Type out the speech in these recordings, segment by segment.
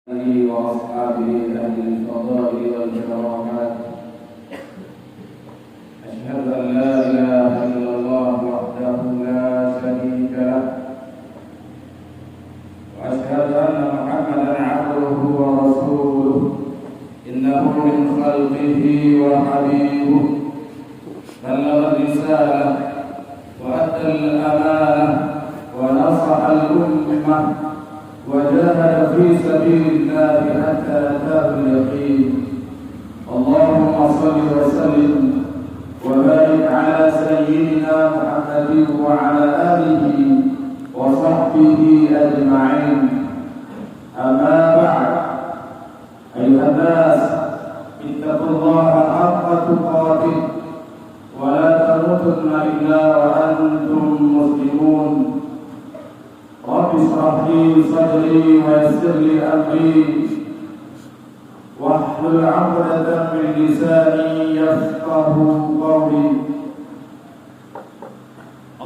وأصحابه أهل الفضائل والكرامات. أشهد أن لا إله إلا الله وحده لا شريك له، وأشهد أن محمدا عبده ورسوله، إنه من خلقه وحبيبه، بلغ الرسالة وأدى الأمانة ونصح الأمة وجاهد في سبيل الله حتى أتاه اليقين. اللهم صل وسلم وبارك على سيدنا محمد وعلى آله وصحبه أجمعين. أما بعد، أيها الناس، اتقوا الله حق تقاته ولا تموتن إلا وأنتم مسلمون. رب اشرح لي صدري ويسر لي أمري واحلل عقدة من لساني يفقه قولي.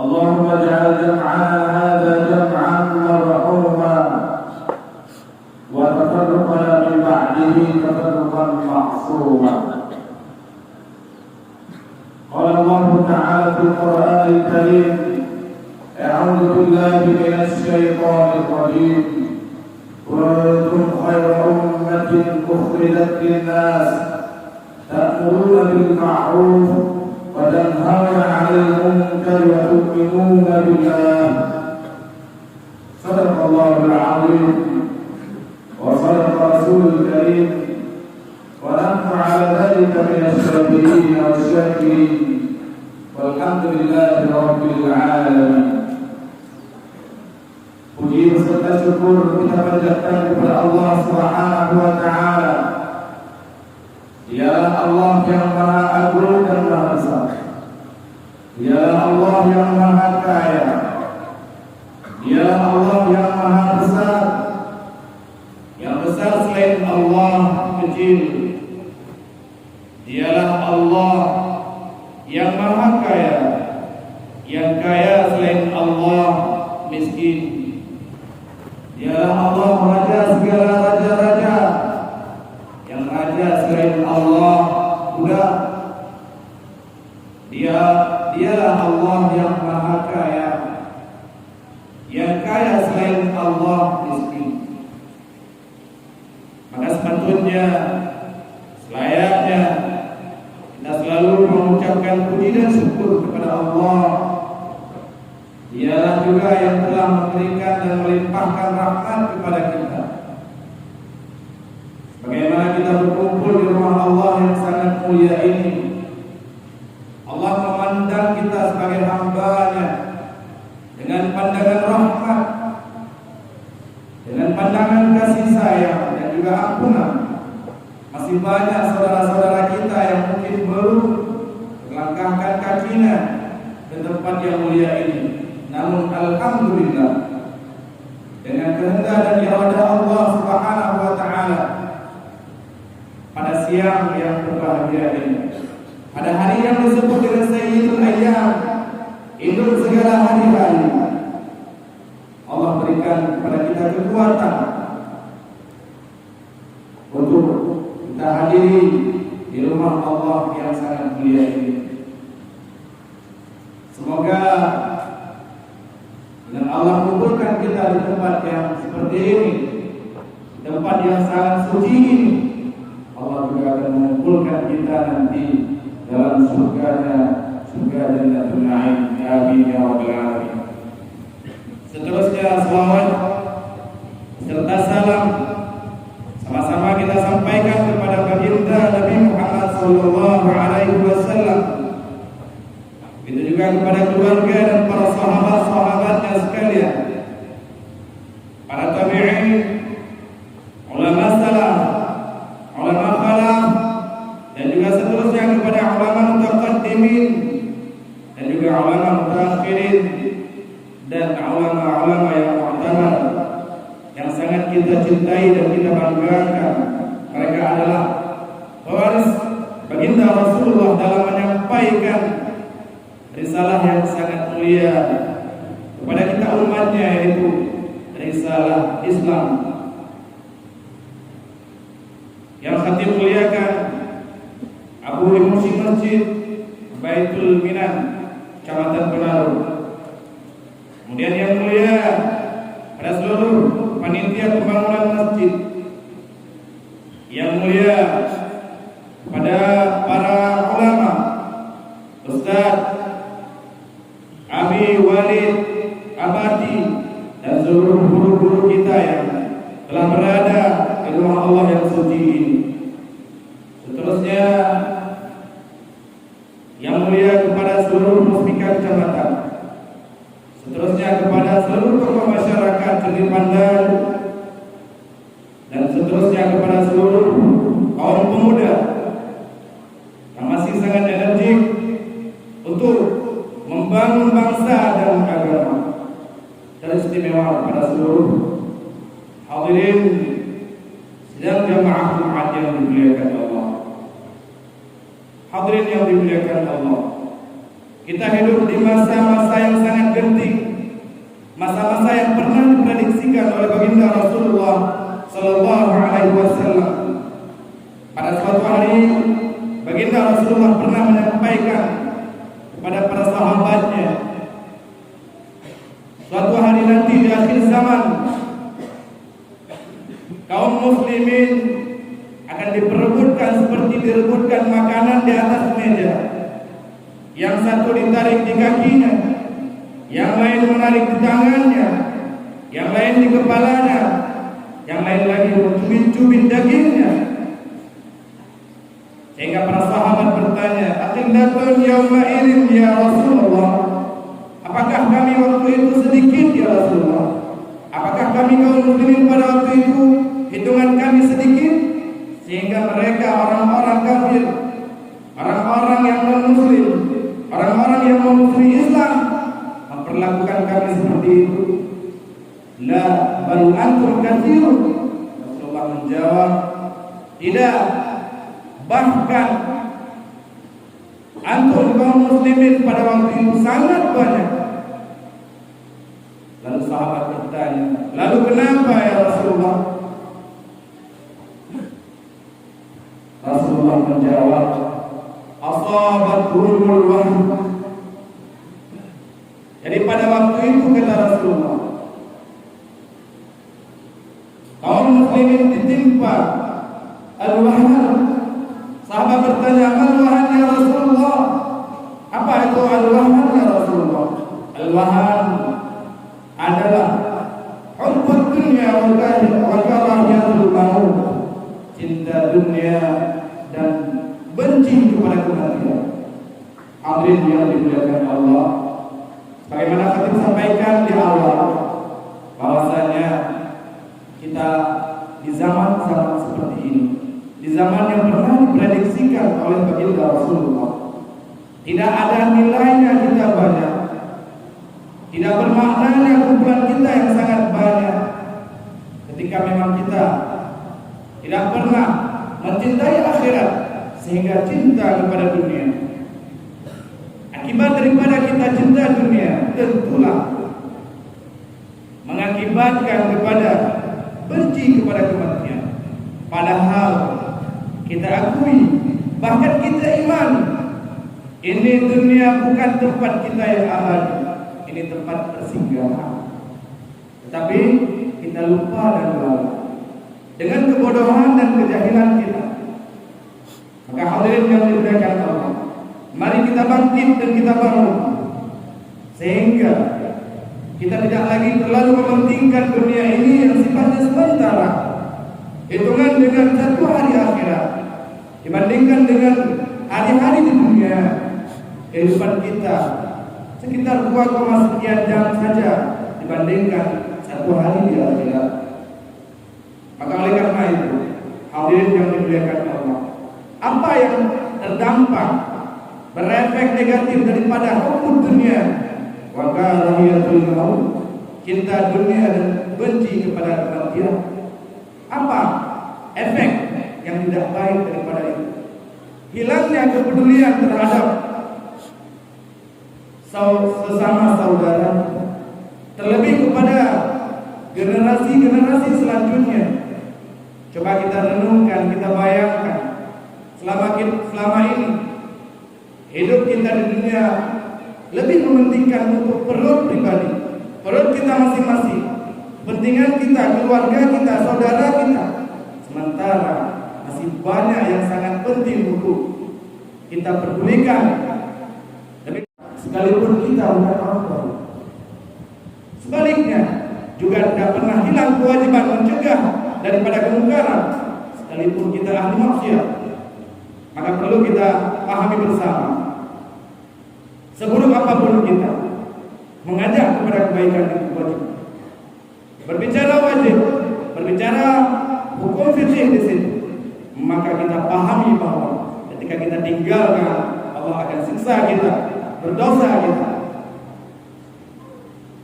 اللهم اجعل جمعنا هذا جمعا مرحوما وتفرقنا من بعده تفرقا معصوما. قال الله تعالى في القرآن الكريم: أعوذ بالله من الشيطان الرجيم. كنتم خير أمة أخرجت للناس تأمرون بالمعروف وتنهون عن المنكر وتؤمنون بالله. صدق الله العظيم وصدق رسوله الكريم، ونحن على ذلك من الشاكرين والشاكرين، والحمد لله رب العالمين. Puji beserta syukur kita panjatkan kepada Allah Subhanahu wa Ta'ala. Dialah Allah yang Maha Agung dan Maha Besar. Dialah Allah yang Maha Kaya. Dialah Allah yang Maha Besar. Yang besar selain Allah kecil. Dialah Allah yang Maha Kaya. Yang kaya selain Allah miskin. Dialah Allah Raja segala raja-raja. Yang raja selain Allah budak. Dialah Allah yang Maha Kaya. Yang kaya selain Allah miskin. Maka sepatutnya, selayaknya kita selalu mengucapkan puji dan syukur kepada Allah. Dialah juga yang telah memberikan dan melimpahkan rahmat kepada kita. Bagaimana kita berkumpul di rumah Allah yang sangat mulia ini. Allah memandang kita sebagai hamba-Nya dengan pandangan rahmat, dengan pandangan kasih sayang dan juga ampunan. Masih banyak saudara-saudara kita yang mungkin belum melangkahkan kakinya ke tempat yang mulia ini. Namun alhamdulillah, dengan kehendak dan iradah Allah Subhanahu wa Ta'ala, pada siang yang berbahagia ini, pada hari yang disebut dengan Sayyidul Ayyam, induk segala hari-hari, Allah berikan kepada kita kekuatan untuk kita hadiri di rumah Allah yang sangat mulia ini. Semoga dan Allah kumpulkan kita di tempat yang seperti ini, di tempat yang sangat suci ini. Allah juga akan mengumpulkan kita nanti dalam surganya, surga Jannatul Na'im. Amin ya rabbal alamin. Seterusnya selawat serta salam sama-sama kita sampaikan kepada baginda Nabi Muhammad sallallahu alaihi wasallam. Itu juga kepada keluarga dan para sahabat-sahabatnya sekalian, para tabi'in, ulama salaf, ulama khalaf, dan juga seterusnya kepada ulama mutaqaddimin dan juga ulama mutaakhirin dan ulama-ulama yang mu'tabar yang sangat kita cintai dan kita banggakan. Mereka adalah pewaris baginda Rasulullah dalam menyampaikan risalah yang sangat mulia kepada kita umatnya, yaitu risalah Islam. yang khatib muliakan Abu Musi Masjid Baitul Minan, Kecamatan Penaru. Kemudian yang mulia pada seluruh panitia pembangunan masjid, yang mulia pada para ulama, Ustaz Abi Walid Abadi, dan seluruh guru-guru kita yang telah berada di rumah Allah yang suci ini. Seterusnya yang mulia kepada seluruh musbika kecamatan, seterusnya kepada seluruh tokoh masyarakat Candi Pandan, dan seterusnya kepada seluruh kaum pemuda yang masih sangat energik untuk membangun bangsa dan agama. Teristimewa kepada seluruh hadirin sidang jamaah Jumat yang dimuliakan Allah. Hadirin yang dimuliakan Allah, kita hidup di masa-masa yang sangat genting, masa-masa yang pernah diprediksikan oleh baginda Rasulullah Sallallahu Alaihi Wasallam. Pada suatu hari, baginda Rasulullah pernah menyampaikan kepada para sahabatnya, suatu hari nanti di akhir zaman, kaum muslimin akan diperebutkan seperti direbutkan makanan di atas meja. Yang satu ditarik di kakinya, yang lain menarik di tangannya, yang lain di kepalanya, yang lain lagi mencubit-cubit dagingnya. Sehingga para sahabat bertanya, "Aqidatun yauma idzin ya Rasulullah?" Apakah kami waktu itu sedikit ya Rasulullah? Apakah kami kaum muslimin pada waktu itu hitungan kami sedikit sehingga mereka orang-orang kafir, orang-orang yang non-muslim, orang-orang yang memusuhi Islam memperlakukan kami seperti itu? La bal antum katsirun. Rasulullah menjawab, tidak, bahkan antum kaum muslimin pada waktu itu sangat banyak. Lalu sahabat bertanya, lalu kenapa ya Rasulullah? Rasulullah menjawab, asabathumul wahn. Jadi pada waktu itu kata Rasulullah, kaum muslimin ditimpa al-wahn. Sahabat bertanya, al-wahn ya Rasulullah? Apa itu al-wahn ya Rasulullah? Al-wahn adalah hubbud dunya wa karahiyatul maut, cinta dunia dan benci kepada kematian. Hadirin yang dimuliakan Allah, bagaimana kami sampaikan di awal bahwasanya kita di zaman-zaman seperti ini, di zaman yang pernah diprediksikan oleh baginda Rasulullah, tidak ada nilainya kita banyak, tidak bermaknanya kumpulan kita yang sangat banyak, ketika memang kita tidak pernah mencintai akhirat sehingga cinta kepada dunia. Akibat daripada kita cinta dunia tentulah mengakibatkan kepada benci kepada kematian. Padahal kita akui, bahkan kita iman, ini dunia bukan tempat kita yang abadi, ini tempat persinggahan. Tetapi kita lupa dan lalai dengan kebodohan dan kejahilan kita. Maka hadirin yang dimuliakan Allah, mari kita bangkit dan kita bangun, sehingga kita tidak lagi terlalu mementingkan dunia ini yang sifatnya sementara, hitungan dengan satu hari akhirat dibandingkan dengan hari-hari di dunia. Kehidupan kita sekitar 2, sekian jam saja dibandingkan satu hari di akhirat. Maka oleh karena itu, hadirin yang dimuliakan Allah, apa yang terdampak berefek negatif daripada hukum dunia wa karahiyatul maut, cinta dunia dan benci kepada kematian? Apa efek yang tidak baik daripada itu? Hilangnya kepedulian terhadap sesama saudara, terlebih kepada generasi-generasi selanjutnya. Coba kita renungkan, kita bayangkan, selama ini hidup kita di dunia lebih mementingkan untuk perut pribadi, perut kita masing-masing, kepentingan kita, keluarga kita, saudara kita. Sementara masih banyak yang sangat penting untuk kita pedulikan. Sekalipun kita bukan orang baru. Sebaliknya juga tidak pernah hilang kewajiban mencegah daripada kemungkaran, sekalipun kita ahli maksiat. Maka perlu kita pahami bersama, seburuk apapun kita, mengajak kepada kebaikan itu wajib. Berbicara wajib, berbicara hukum fikih di situ, maka kita pahami bahwa ketika kita tinggalkan, Allah akan siksa kita, berdosa kita.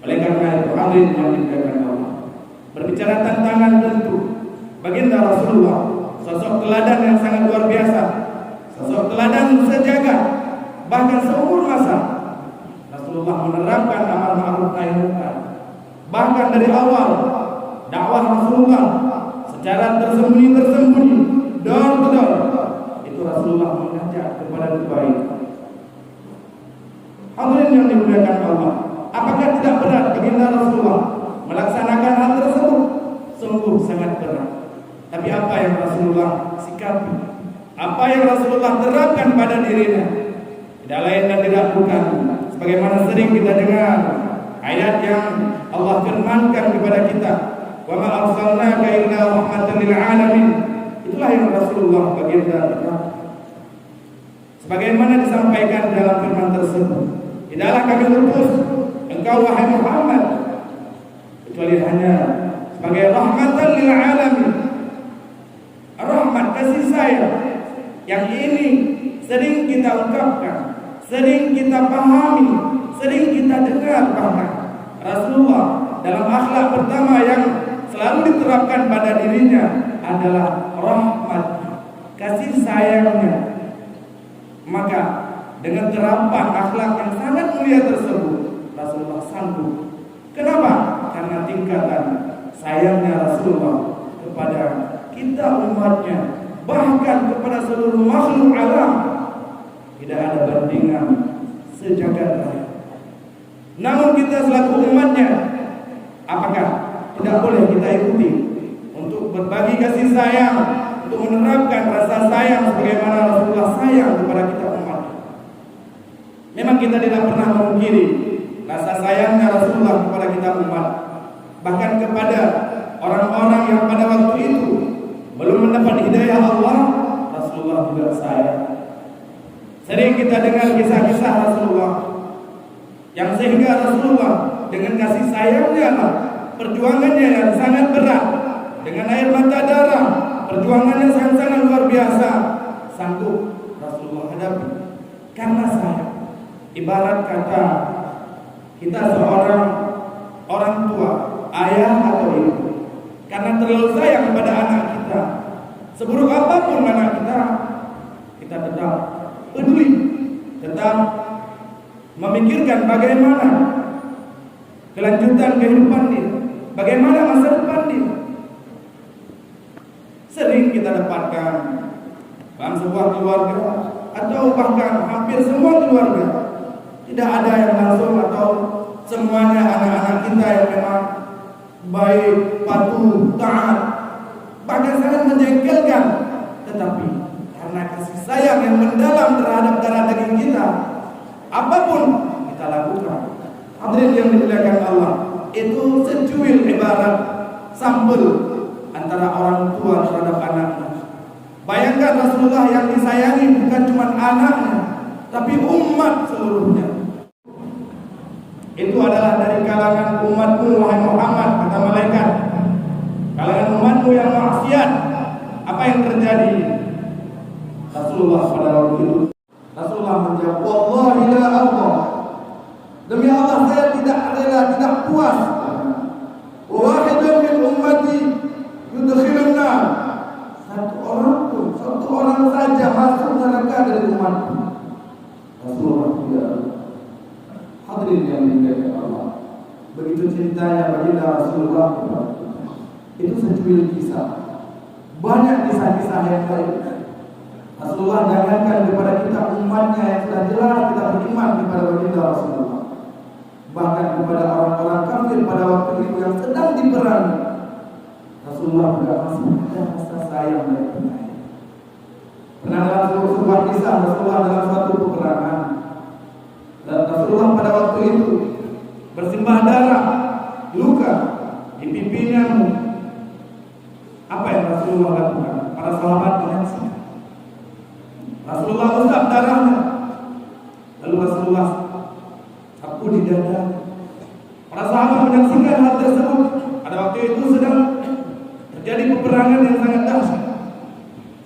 Oleh karena itu, hadirin yang dimuliakan Allah, berbicara tantangan tentu, baginda Rasulullah, sosok teladan yang sangat luar biasa, sosok teladan sejagat, bahkan seumur masa. Rasulullah menerapkan amar ma'ruf nahi munkar. Bahkan dari awal dakwah Rasulullah secara tersembunyi, door to door, itu Rasulullah mengajak kepada kebaikan. Hadirin yang dimuliakan Allah, apakah tidak berat baginda Rasulullah melaksanakan hal tersebut? Sungguh sangat berat. Tapi apa yang Rasulullah sikapi, apa yang Rasulullah terapkan pada dirinya, tidak lain dan tidak bukan sebagaimana sering kita dengar ayat yang Allah firmankan kepada kita, wa ma arsalnaka illa rahmatan lil alamin. Itulah yang Rasulullah baginda terapkan. Sebagaimana disampaikan dalam firman tersebut, tidaklah kami utus engkau wahai Muhammad kecuali hanya sebagai rahmatan lil alamin. Rahmat, kasih sayang yang ini sering kita ungkapkan, sering kita pahami, sering kita dengar. Bahkan Rasulullah dalam akhlak pertama yang selalu diterapkan pada dirinya adalah rahmat, kasih sayangnya. Maka dengan terapan akhlak yang sangat mulia tersebut, Rasulullah sanggup. Kenapa? Karena tingkatan sayangnya Rasulullah kepada kita umatnya, bahkan kepada seluruh makhluk alam, tidak ada bandingan sejagat raya. Namun kita selaku umatnya, apakah tidak boleh kita ikuti untuk berbagi kasih sayang, untuk menerapkan rasa sayang sebagaimana Rasulullah sayang kepada kita umat? Memang kita tidak pernah memungkiri rasa sayangnya Rasulullah kepada kita umat, bahkan kepada orang-orang yang pada waktu itu belum mendapat hidayah Allah, Rasulullah juga sayang. Sering kita dengar kisah-kisah Rasulullah yang sehingga Rasulullah dengan kasih sayangnya, perjuangannya yang sangat berat, dengan air mata darah, perjuangannya sangat-sangat luar biasa, sanggup Rasulullah hadapi karena sayang. Ibarat kata kita seorang orang tua, ayah atau ibu, karena terlalu sayang kepada anak kita, seburuk apapun anak kita, kita tetap peduli, tetap memikirkan bagaimana kelanjutan kehidupan dia, bagaimana masa depan dia. Sering kita dapatkan dalam sebuah keluarga atau bahkan hampir semua keluarga, tidak ada yang langsung atau semuanya anak-anak kita yang memang baik, patuh, taat, bahkan sangat menjengkelkan. Tetapi karena kasih sayang yang mendalam terhadap darah daging kita, apapun kita lakukan. Hadirin yang dimuliakan Allah, itu secuil ibarat sampel antara orang tua terhadap anaknya. Bayangkan Rasulullah yang disayangi bukan cuma anaknya, tapi umat seluruhnya. Itu adalah dari kalangan umatmu wahai Muhammad, kata malaikat. Kalangan umatmu yang maksiat, apa yang terjadi? Rasulullah pada waktu itu, Rasulullah menjawab, wallahi la Allah, demi Allah saya tidak rela, tidak puas. Wahidun min ummati yudkhilun nar, satu orang saja masuk neraka dari umatku. Rasulullah tidak. Hadirin yang dimuliakan Allah, begitu cintanya baginda Rasulullah, itu secuil kisah. kisah yang lain. Rasulullah jangankan kepada kita umatnya yang sudah jelas kita beriman kepada baginda Rasulullah, bahkan kepada orang-orang kafir pada waktu itu yang sedang diperangi, Rasulullah juga masih ada rasa sayang dan penyayang. Pernah dalam sebuah kisah Rasulullah dalam suatu peperangan, dan Rasulullah pada waktu itu bersimbah darah, luka di pipinya. Apa yang Rasulullah lakukan? Para sahabat menyaksikan. Rasulullah usap darahnya, lalu Rasulullah sapu di dada. Para sahabat menyaksikan hal tersebut. Pada waktu itu sedang terjadi peperangan yang sangat dahsyat.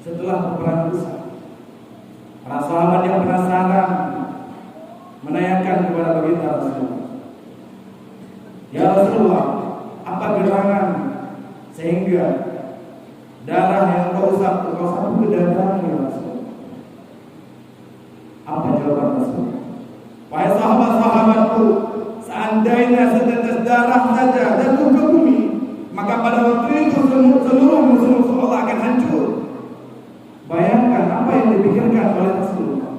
Setelah peperangan besar, para sahabat yang penasaran menanyakan kepada baginda Rasulullah, "Ya Rasulullah, apa gerangan sehingga darah yang kau usap ke dadamu ya Rasulullah?" Apa jawaban Rasulullah? "Wahai sahabat-sahabatku, seandainya setetes darah saja jatuh ke bumi, maka pada waktu itu seluruh musuh-musuh Allah akan hancur." Bayangkan apa yang dipikirkan oleh Rasulullah.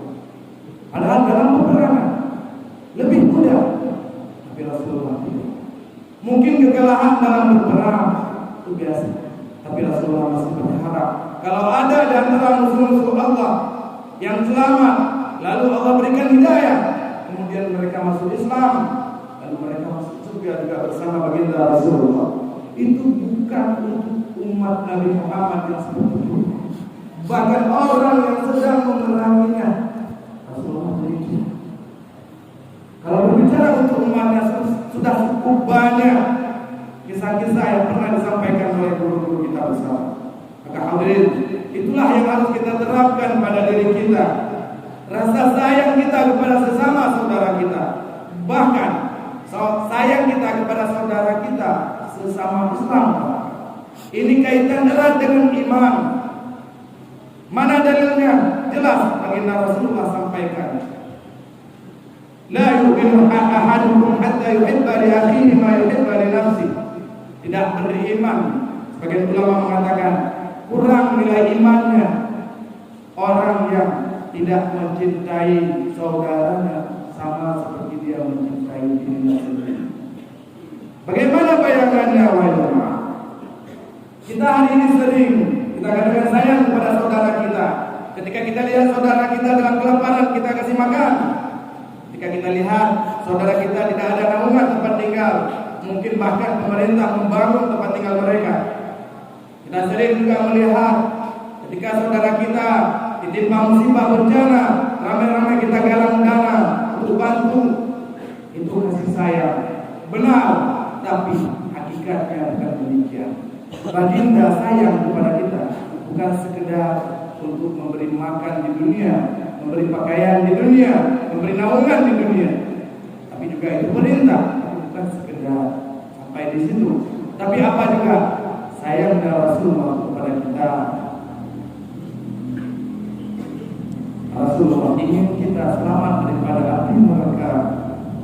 Padahal dalam peperangan lebih mudah, tapi Rasulullah tidak. Mungkin kekalahan dalam berperang itu biasa, tapi Rasulullah masih berharap kalau ada di antara musuh-musuh Allah yang selamat, lalu Allah berikan hidayah, kemudian mereka masuk Islam, lalu mereka masuk surga juga bersama baginda Rasulullah. Itu bukan untuk umat Nabi Muhammad yang seperti itu. Bahkan orang yang sedang memeranginya, Rasulullah berikan. Kalau berbicara untuk umatnya, sudah cukup banyak kisah-kisah yang pernah disampaikan oleh guru-guru kita bersama. Maka hadirin, itulah yang harus kita terapkan pada diri kita. Rasa sayang kita kepada sesama saudara kita, bahkan sayang kita kepada saudara kita sesama Islam. Ini kaitan erat dengan iman. Mana dalilnya? Jelas baginda Rasulullah sampaikan, "La yu'minu ahadukum hatta yuhibba li akhihi ma yuhibba li nafsihi." Tidak beriman, sebagian ulama mengatakan kurang nilai imannya orang yang tidak mencintai saudaranya sama seperti dia mencintai dirinya sendiri. Bagaimana bayangannya wahai jemaah? Kita hari ini sering kita katakan sayang kepada saudara kita. Ketika kita lihat saudara kita dalam kelaparan, kita kasih makan. Ketika kita lihat saudara kita tidak ada naungan tempat tinggal, mungkin bahkan pemerintah membangun tempat tinggal mereka. Kita sering juga melihat ketika saudara kita ditimpa musibah bencana, ramai-ramai kita galang dana untuk bantu. Itu kasih sayang. Benar, tapi hakikatnya bukan demikian. Baginda sayang kepada kita bukan sekedar untuk memberi makan di dunia, memberi pakaian di dunia, memberi naungan di dunia, tapi juga itu perintah, bukan sekedar sampai di situ. Tapi apa juga sayang dari Rasulullah kepada kita. Rasulullah ingin kita selamat daripada api neraka,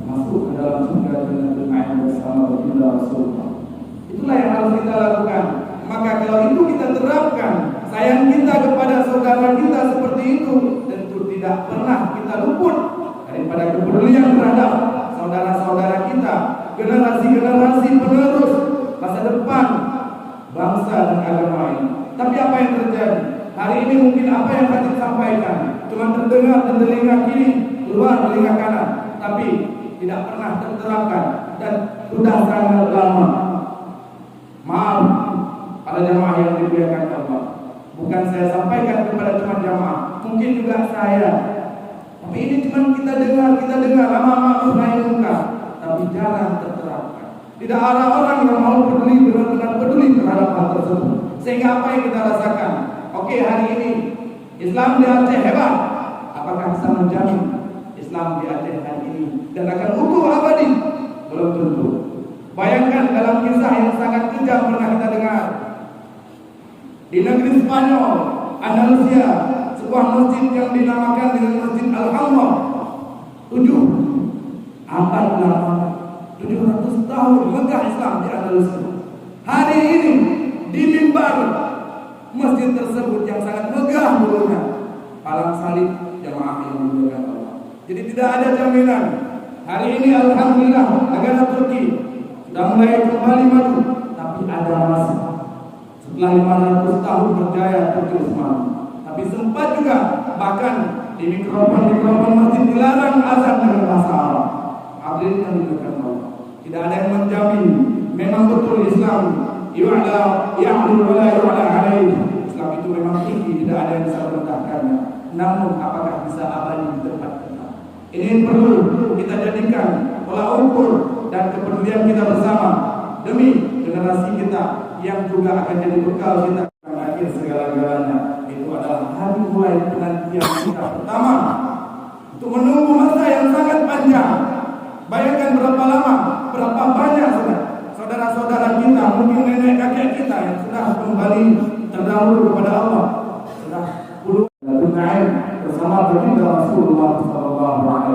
masuk ke dalam surga Jannatul Ma'in bersama baginda Rasulullah. Itulah yang harus kita lakukan. Maka kalau itu kita terapkan, sayang kita kepada saudara kita seperti itu, tentu tidak pernah kita luput daripada kepedulian terhadap saudara-saudara kita, generasi-generasi penerus masa depan bangsa dan agama ini. Tapi apa yang terjadi? Hari ini mungkin apa yang Khatib sampaikan cuma terdengar di telinga kiri, keluar telinga kanan, tapi tidak pernah terterapkan dan sudah sangat lama. Maaf para jamaah yang dimuliakan Allah, bukan saya sampaikan kepada cuma jamaah, mungkin juga saya. Tapi ini cuma kita dengar lama-lama naik muka, tapi jarang terterapkan. Tidak ada orang yang mau peduli, benar-benar peduli terhadap hal tersebut. Sehingga apa yang kita rasakan? Oke, hari ini Islam di Aceh hebat. Apakah bisa menjamin Islam di Aceh hari ini dan akan utuh abadi? Belum tentu. Bayangkan dalam kisah yang sangat kejam pernah kita dengar. Di negeri Spanyol, Andalusia, sebuah masjid yang dinamakan dengan Masjid Al-Hamra, 700 tahun megah Islam di Andalusia. Hari ini di mimbar masjid tersebut yang sangat megah dulunya, palang salib jamaah yang dimuliakan Allah. Jadi tidak ada jaminan. Hari ini alhamdulillah negara Turki sudah mulai kembali maju, tapi ada masa setelah 500 tahun berjaya Turki Utsmani. Tapi sempat juga bahkan di mikrofon masjid dilarang azan dengan bahasa Arab. Hadirin yang dimuliakan Allah, tidak ada yang menjamin. Memang betul Islam yu'la ya'dul wa la yu'la alaih. Islam itu memang tinggi, tidak ada yang bisa merendahkannya. Namun apakah bisa abadi di tempat kita? Ini perlu kita jadikan tolak ukur dan kepedulian kita bersama demi generasi kita yang juga akan jadi bekal kita akhir segala-galanya. Itu adalah hari mulai penantian kita pertama untuk menunggu masa yang sangat panjang. Bayangkan berapa lama, berapa banyak saudara-saudara kita, mungkin nenek kakek kita yang sudah kembali terdahulu kepada Allah, sudah puluhan tahun bersama baginda Rasulullah SAW.